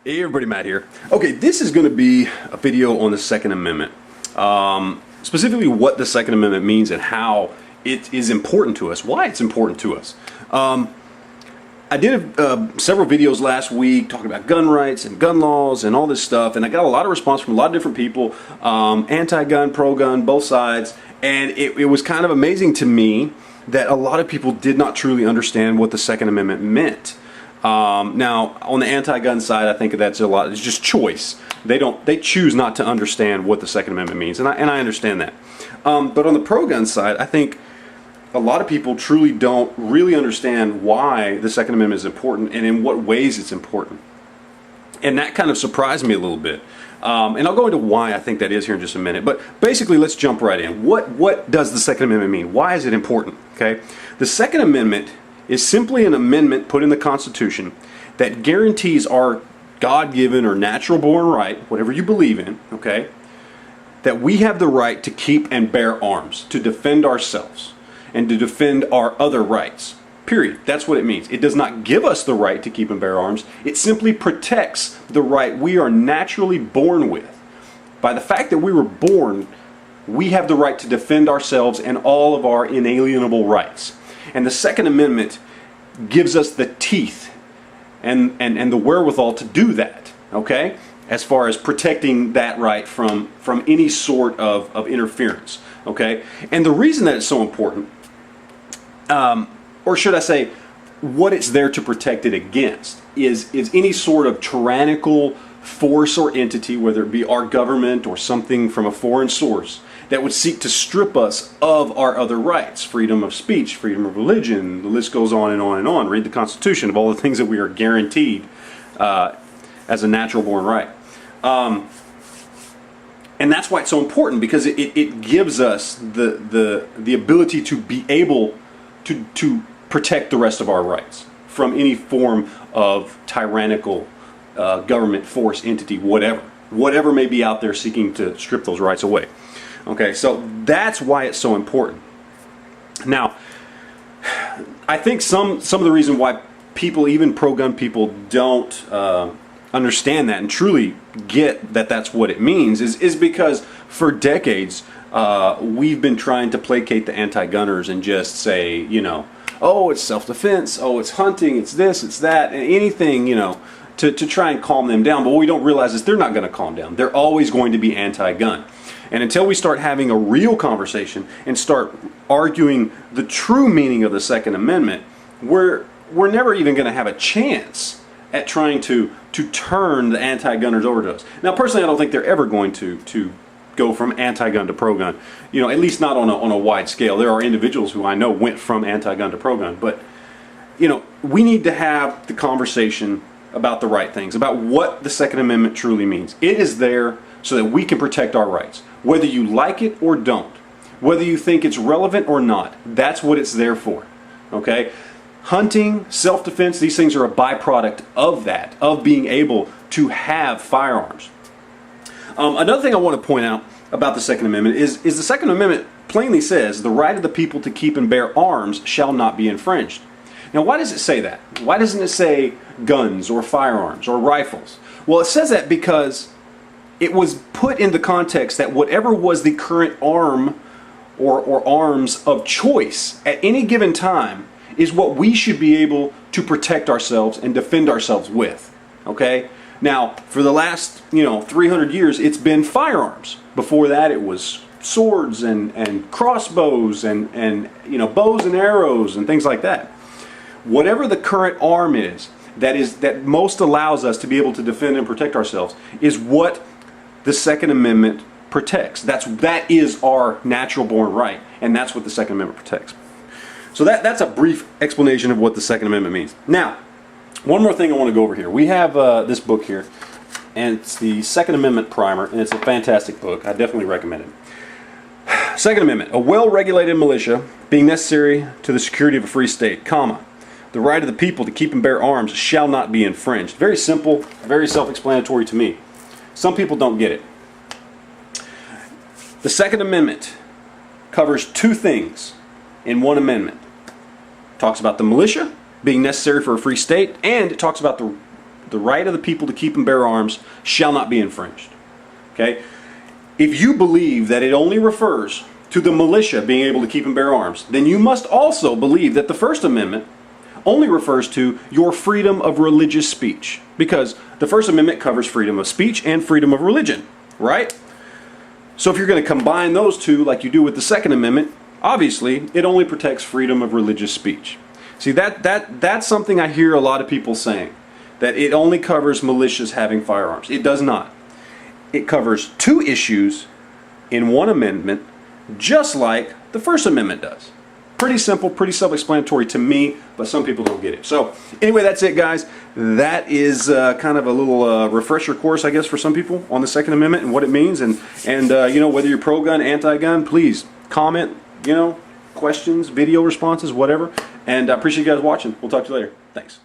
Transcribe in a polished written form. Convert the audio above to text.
Hey everybody, Matt here. Okay, this is going to be a video on the Second Amendment. Specifically what the Second Amendment means and how it is important to us, why it's important to us. I did several videos last week talking about gun rights and gun laws and all this stuff, and I got a lot of response from a lot of different people, anti-gun, pro-gun, both sides, and it was kind of amazing to me that a lot of people did not truly understand what the Second Amendment meant. Now, on the anti-gun side, I think that's a lot. It's just choice. They choose not to understand what the Second Amendment means, and I understand that. But on the pro-gun side, I think a lot of people truly don't really understand why the Second Amendment is important and in what ways it's important. And that kind of surprised me a little bit. And I'll go into why I think that is here in just a minute. But basically, let's jump right in. What does the Second Amendment mean? Why is it important? Okay, the Second Amendment is simply an amendment put in the Constitution that guarantees our God-given or natural-born right, whatever you believe in, okay, that we have the right to keep and bear arms, to defend ourselves, and to defend our other rights. Period. That's what it means. It does not give us the right to keep and bear arms. It simply protects the right we are naturally born with. By the fact that we were born, we have the right to defend ourselves and all of our inalienable rights. And the Second Amendment gives us the teeth and the wherewithal to do that, okay? As far as protecting that right from any sort of interference, okay? And the reason that it's so important, or should I say, what it's there to protect it against, is any sort of tyrannical force or entity, whether it be our government or something from a foreign source, that would seek to strip us of our other rights, freedom of speech, freedom of religion, the list goes on and on and on. Read the Constitution of all the things that we are guaranteed as a natural born right. And that's why it's so important, because it gives us the ability to be able to protect the rest of our rights from any form of tyrannical government, force, entity, whatever may be out there seeking to strip those rights away. Okay, so that's why it's so important. Now, I think some of the reason why people, even pro-gun people, don't understand that and truly get that that's what it means is because for decades we've been trying to placate the anti-gunners and just say, you know, oh, it's self-defense, oh, it's hunting, it's this, it's that, and anything, you know, to try and calm them down. But what we don't realize is they're not going to calm down. They're always going to be anti-gun. And until we start having a real conversation and start arguing the true meaning of the Second Amendment, we're never even going to have a chance at trying to turn the anti-gunners over to us. Now, personally, I don't think they're ever going to go from anti-gun to pro-gun. You know, at least not on a wide scale. There are individuals who I know went from anti-gun to pro-gun, but you know, we need to have the conversation about the right things, about what the Second Amendment truly means. It is there so that we can protect our rights, whether you like it or don't, whether you think it's relevant or not. That's what it's there for, okay? Hunting, self-defense, these things are a byproduct of that, of being able to have firearms. Another thing I want to point out about the Second Amendment is the Second Amendment plainly says the right of the people to keep and bear arms shall not be infringed. Now, why does it say that? Why doesn't it say guns or firearms or rifles? Well, it says that because it was put in the context that whatever was the current arm or arms of choice at any given time is what we should be able to protect ourselves and defend ourselves with. Okay? Now, for the last 300 years, it's been firearms. Before that, it was swords and crossbows and bows and arrows and things like that. Whatever the current arm is that most allows us to be able to defend and protect ourselves is what the Second Amendment protects. That is our natural born right, and that's what the Second Amendment protects. So that's a brief explanation of what the Second Amendment means. Now, one more thing I want to go over here. We have this book here, and it's the Second Amendment Primer, and it's a fantastic book. I definitely recommend it. Second Amendment: a well-regulated militia being necessary to the security of a free state, comma, the right of the people to keep and bear arms shall not be infringed. Very simple, very self-explanatory to me. Some people don't get it. The Second Amendment covers two things in one amendment. It talks about the militia being necessary for a free state, and it talks about the the right of the people to keep and bear arms shall not be infringed. Okay? If you believe that it only refers to the militia being able to keep and bear arms, then you must also believe that the First Amendment only refers to your freedom of religious speech, because the First Amendment covers freedom of speech and freedom of religion, right? So if you're going to combine those two like you do with the Second Amendment, obviously it only protects freedom of religious speech. See, that's something I hear a lot of people saying, that it only covers militias having firearms. It does not. It covers two issues in one amendment, just like the First Amendment does. Pretty simple, pretty self-explanatory to me, but some people don't get it. So anyway, that's it, guys. That is kind of a little refresher course, I guess, for some people on the Second Amendment and what it means. And you know, whether you're pro-gun, anti-gun, please comment, you know, questions, video responses, whatever. And I appreciate you guys watching. We'll talk to you later. Thanks.